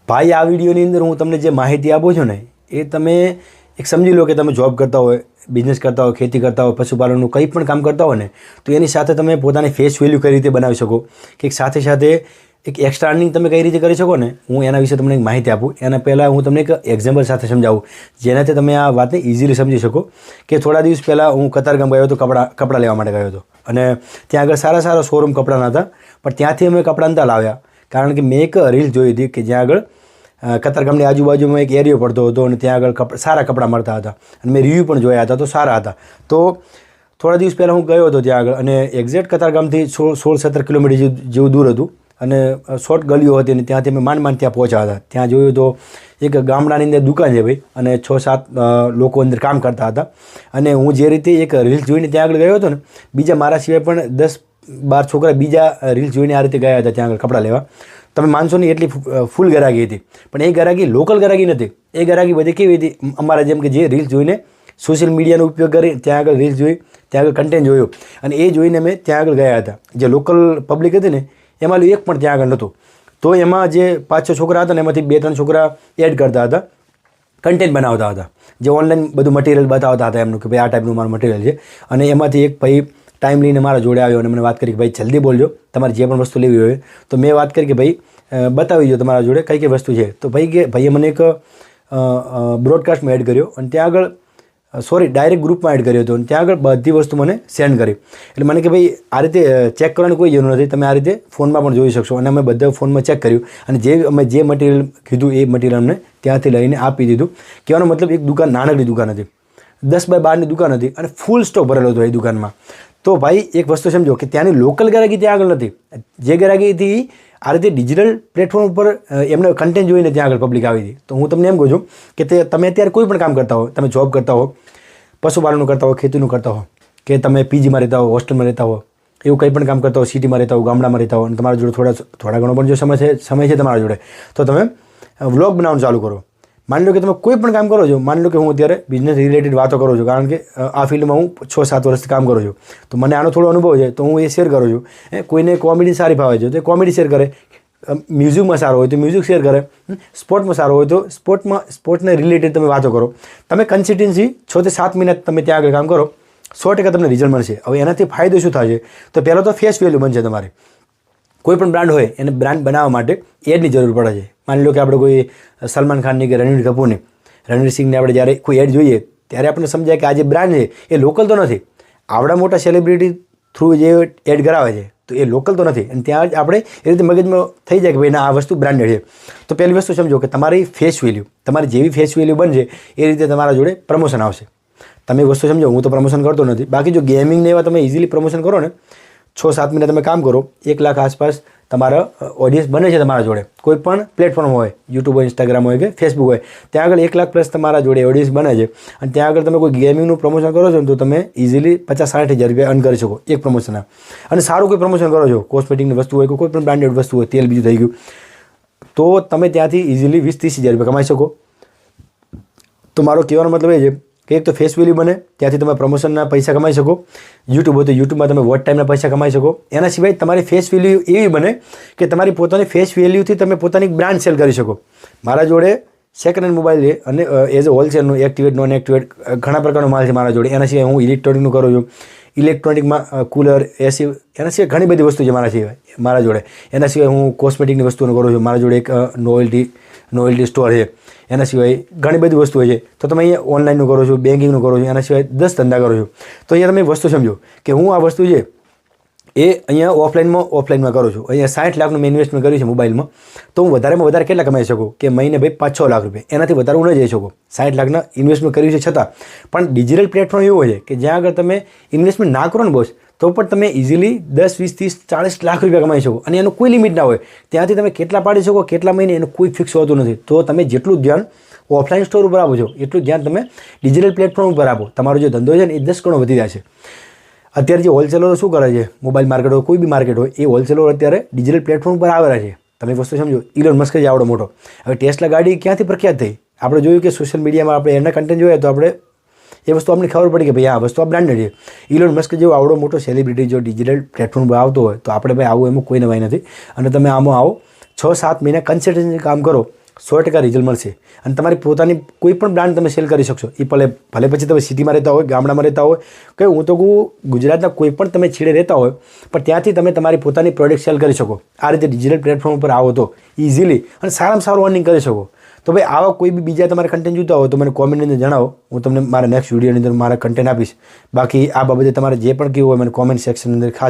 ભાઈ આ વિડીયોની અંદર હું તમને જે માહિતી આપું છું ને એ તમે એક સમજી લો કે તમે જોબ કરતા હોય, બિઝનેસ કરતા હોય, ખેતી કરતા હોય, પશુપાલનનું કંઈ પણ કામ કરતા હોય ને તો એની સાથે તમે પોતાની ફેસ વેલ્યુ કઈ રીતે બનાવી શકો કે સાથે સાથે એક એક્સ્ટ્રા અર્નિંગ તમે કઈ રીતે કરી શકો ને હું એના વિશે તમને એક માહિતી આપું. એના પહેલાં હું તમને એક એક્ઝામ્પલ સાથે સમજાવું જેનાથી તમે આ વાતને ઇઝીલી સમજી શકો કે થોડા દિવસ પહેલાં હું કતારગામ ગયો હતો કપડાં લેવા માટે ગયો હતો અને ત્યાં આગળ સારા શોરૂમ કપડાના હતા પણ ત્યાંથી અમે કપડાં નહોતા લાવ્યા કારણ કે મેં એક રીલ જોઈ હતી કે જ્યાં આગળ કતારગામની આજુબાજુમાં એક એરિયો પડતો હતો અને ત્યાં આગળ સારા કપડાં મળતા હતા અને મેં રિવ્યૂ પણ જોયા હતા તો સારા હતા. તો થોડા દિવસ પહેલાં હું ગયો હતો ત્યાં આગળ અને એક્ઝેક્ટ કતારગામથી 16-17 કિલોમીટર જેવું દૂર હતું અને શોર્ટ ગલીઓ હતી અને ત્યાંથી અમે માંડ ત્યાં પહોંચ્યા હતા. ત્યાં જોયું તો એક ગામડાની અંદર દુકાન છે ભાઈ અને 6-7 લોકો અંદર કામ કરતા હતા અને હું જે રીતે એક રીલ્સ જોઈને ત્યાં આગળ ગયો હતો ને બીજા મારા સિવાય પણ 10-12 છોકરા બીજા રીલ્સ જોઈને આ રીતે ગયા હતા ત્યાં આગળ કપડાં લેવા. તમે માનશો નહીં એટલી ફૂલ ગરાગી હતી પણ એ ગરાગી લોકલ ગરાગી નથી. એ ગરાગી બધી કેવી હતી અમારા જેમ કે જે રીલ્સ જોઈને સોશિયલ મીડિયાનો ઉપયોગ કરી ત્યાં આગળ રીલ્સ જોઈ ત્યાં આગળ કન્ટેન્ટ જોયું અને એ જોઈને અમે ત્યાં આગળ ગયા હતા. જે લોકલ પબ્લિક હતી ને એમાં એક પણ ત્યાં આગળ નહોતું. તો એમાં જે 5-6 છોકરા હતા ને એમાંથી 2-3 છોકરા એડ કરતા હતા, કન્ટેન્ટ બનાવતા હતા, જે ઓનલાઈન બધું મટીરિયલ બતાવતા હતા એમનું કે ભાઈ આ ટાઈપનું મારું મટીરિયલ છે. અને એમાંથી એક ભાઈ ટાઈમ લઈને મારા જોડે આવ્યો અને મને વાત કરી કે ભાઈ જલ્દી બોલજો તમારે જે પણ વસ્તુ લેવી હોય. તો મેં વાત કરી કે ભાઈ બતાવી દો તમારા જોડે કઈ વસ્તુ છે. તો ભાઈએ મને એક બ્રોડકાસ્ટમાં એડ કર્યો અને ત્યાં આગળ ડાયરેક્ટ ગ્રુપમાં એડ કર્યો હતો અને ત્યાં આગળ બધી વસ્તુ મને સેન્ડ કરી. એટલે મને કે ભાઈ આ રીતે ચેક કરવાની કોઈ જરૂર નથી, તમે આ રીતે ફોનમાં પણ જોઈ શકશો. અને અમે બધા ફોનમાં ચેક કર્યું અને અમે જે મટીરિયલ કીધું એ મટીરિયલ અમને ત્યાંથી લઈને આપી દીધું. કહેવાનો મતલબ એક દુકાન નાનકડી દુકાન હતી, 10x12ની દુકાન હતી અને ફૂલ સ્ટોક ભરેલો હતો એ દુકાનમાં. તો ભાઈ એક વસ્તુ સમજો કે ત્યાંની લોકલ ગ્રાહકી ત્યાં આગળ નથી. જે ગ્રાહકી હતી આ રીતે ડિજિટલ પ્લેટફોર્મ ઉપર એમને કન્ટેન્ટ જોઈને ત્યાં આગળ પબ્લિક આવી હતી. તો હું તમને એમ કહું છું કે તમે અત્યારે કોઈ પણ કામ કરતા હો, તમે જોબ કરતા હો, પશુપાલનનું કરતા હો, ખેતીનું કરતા હો કે તમે પીજીમાં રહેતા હો, હોસ્ટેલમાં રહેતા હો, એવું કંઈ પણ કામ કરતા હો, સિટીમાં રહેતા હો, ગામડામાં રહેતા હો અને તમારા જોડે થોડા ઘણો પણ જો સમય છે તમારા જોડે તો તમે વ્લોગ બનાવવાનું ચાલુ કરો. માની લો કે તમે કોઈ પણ કામ કરો છો, માની લો કે હું અત્યારે બિઝનેસ રિલેટેડ વાતો કરું છું કારણ કે આ ફિલ્ડમાં હું 6-7 વર્ષથી કામ કરું છું તો મને આનો થોડો અનુભવ છે તો હું એ શેર કરું છું. કોઈને કોમેડી સારી ફાવે છે તો એ કોમેડી શેર કરે, મ્યુઝિકમાં સારો હોય તો મ્યુઝિક શેર કરે, સ્પોર્ટમાં સારો હોય તો સ્પોર્ટને રિલેટેડ તમે વાતો કરો. તમે કન્સિસ્ટન્સી 6-7 મિનિટ તમે ત્યાં આગળ કામ કરો, 100% તમને રિઝલ્ટ મળશે. હવે એનાથી ફાયદો શું થાય છે તો પહેલાં તો ફેસ વેલ્યુ બનશે તમારી. કોઈ પણ બ્રાન્ડ હોય એને બ્રાન્ડ બનાવવા માટે એડની જરૂર પડે છે. માની લો કે આપણે કોઈ સલમાન ખાનની કે રણવીર કપૂરની, રણવીર સિંહની આપણે જ્યારે કોઈ એડ જોઈએ ત્યારે આપણને સમજાય કે આ જે બ્રાન્ડ છે એ લોકલ તો નથી. આવડા મોટા સેલિબ્રિટી થ્રુ જે એડ કરાવે છે તો એ લોકલ તો નથી અને ત્યાં જ આપણે એ રીતે મગજમાં થઈ જાય કે ભાઈ ના આ વસ્તુ બ્રાન્ડેડ છે. તો પહેલી વસ્તુ સમજો કે તમારી ફેસ વેલ્યુ, તમારી જેવી ફેસ વેલ્યુ બનશે એ રીતે તમારા જોડે પ્રમોશન આવશે. તમે વસ્તુ સમજો, હું તો પ્રમોશન કરતો નથી, બાકી જો ગેમિંગને એવા તમે ઇઝીલી પ્રમોશન કરો ને 6-7 મહિના તમે કામ કરો, 1 લાખ આસપાસ તમારા ઓડિયન્સ બને છે તમારા જોડે. કોઈ પણ પ્લેટફોર્મ હોય, યુટ્યુબ હોય, ઇન્સ્ટાગ્રામ હોય કે ફેસબુક હોય, ત્યાં આગળ 1 લાખ પ્લસ તમારા જોડે ઓડિયન્સ બને છે અને ત્યાં આગળ તમે કોઈ ગેમિંગનું પ્રમોશન કરો છો ને તો તમે ઇઝીલી 50-60 હજાર રૂપિયા અર્ન કરી શકો એક પ્રમોશનના. અને સારું કોઈ પ્રમોશન કરો છો, કોસ્મેટિકની વસ્તુ હોય કે કોઈ પણ બ્રાન્ડેડ વસ્તુ હોય, તેલ બીજું થઈ ગયું, તો તમે ત્યાંથી ઇઝીલી 20-30 હજાર રૂપિયા કમાઈ શકો. તો મારો કહેવાનો મતલબ એ છે કે એક તો ફેસ વેલ્યુ બને, ત્યાંથી તમે પ્રમોશનના પૈસા કમાઈ શકો. યુટ્યુબ હોય તો યુટ્યુબમાં તમે વોચ ટાઈમના પૈસા કમાઈ શકો. એના સિવાય તમારી ફેસ વેલ્યુ એવી બને કે તમારી પોતાની ફેસ વેલ્યુથી તમે પોતાની બ્રાન્ડ સેલ કરી શકો. મારા જોડે સેકન્ડ હેન્ડ મોબાઈલ છે અને એઝ અ હોલસેલનું એક્ટિવેટ, નોન એક્ટિવેટ ઘણા પ્રકારનો માલ છે મારા જોડે. એના સિવાય હું ઇલેક્ટ્રોનિકનું કરું છું, ઇલેક્ટ્રોનિકમાં કુલર, એસી, એના સિવાય ઘણી બધી વસ્તુ છે મારા જોડે. એના સિવાય હું કોસ્મેટિકની વસ્તુનું કરું છું. મારા જોડે એક નોવેલ્ટી સ્ટોર છે. એના સિવાય ઘણી બધી વસ્તુ હોય છે. તો તમે અહીંયા ઓનલાઈનનું કરો છો, બેન્કિંગનું કરો છો, એના સિવાય 10 ધંધા કરો છો. તો અહીંયા તમે વસ્તુ સમજો કે હું આ વસ્તુ છે એ અહીંયા ઓફલાઈનમાં કરું છું. અહીંયા 60 લાખનું મેં ઇન્વેસ્ટમેન્ટ કર્યું છે મોબાઈલમાં. તો હું વધારેમાં વધારે કેટલા કમાઈ શકું કે મહિને ભાઈ 5-6 લાખ રૂપિયા, એનાથી વધારે હું ન જઈ શકું. 60 લાખના ઇન્વેસ્ટમેન્ટ કર્યું છે છતાં પણ ડિજિટલ પ્લેટફોર્મ એવું હોય છે કે જ્યાં આગળ તમે ઇન્વેસ્ટમેન્ટ ના કરો ને બોસ તો પણ તમે ઇઝીલી 10-20-30-40 લાખ રૂપિયા કમાઈ શકો અને એનું કોઈ લિમિટ ના હોય. ત્યાંથી તમે કેટલા પાડી શકો, કેટલા મહિને, એનું કોઈ ફિક્સ હોતું નથી. તો તમે જેટલું ધ્યાન ઓફલાઈન સ્ટોર ઉપર આપો છો એટલું ધ્યાન તમે ડિજિટલ પ્લેટફોર્મ ઉપર આપો, તમારો જે ધંધો છે ને એ 10 ગણો વધી જાય છે. અત્યારે જે હોલસેલરો શું કરે છે, મોબાઈલ માર્કેટ હોય, કોઈ બી માર્કેટ હોય, એ હોલસેલરો અત્યારે ડિજિટલ પ્લેટફોર્મ ઉપર આવેલા છે. તમે વસ્તુ સમજો, ઇલોન મસ્ક જ આવડો મોટો. હવે ટેસ્લા ગાડી ક્યાંથી પ્રખ્યાત થઈ? આપણે જોયું કે સોશિયલ મીડિયામાં આપણે એના કન્ટેન્ટ જોઈએ તો આપણે એ વસ્તુ આપણને ખબર પડી કે ભાઈ આ વસ્તુ આ બ્રાન્ડેડ છે. ઇલોન મસ્ક જેવો આવડો મોટો સેલિબ્રિટી જો ડિજિટલ પ્લેટફોર્મ પર આવતો હોય તો આપણે ભાઈ આવું એમાં કોઈ નવાઈ નથી. અને તમે આમાં આવો 6-7 મહિના કન્સિસ્ટન્સી કામ કરો 100% રિઝલ્ટ મળશે અને તમારી પોતાની કોઈ પણ બ્રાન્ડ તમે સેલ કરી શકશો. એ ભલે પછી તમે સિટીમાં રહેતા હોય, ગામડામાં રહેતા હોય, કે હું તો કહું ગુજરાતના કોઈ પણ તમે છેડે રહેતા હોય, પણ ત્યાંથી તમે તમારી પોતાની પ્રોડક્ટ સેલ કરી શકો. આ રીતે ડિજિટલ પ્લેટફોર્મ ઉપર આવો તો ઇઝીલી અને સારામાં સારું અર્નિંગ કરી શકો. તો ભાઈ આવા કોઈ બી બીજા તમારે કન્ટેન્ટ જોતા હોય તો મને કોમેન્ટની અંદર જણાવો. હું તમને મારા નેક્સ્ટ વિડીયોની અંદર મારા કન્ટેન્ટ આપીશ. બાકી આ બાબતે તમારે જે પણ કહેવું હોય મને કોમેન્ટ સેક્શનની અંદર ખાસ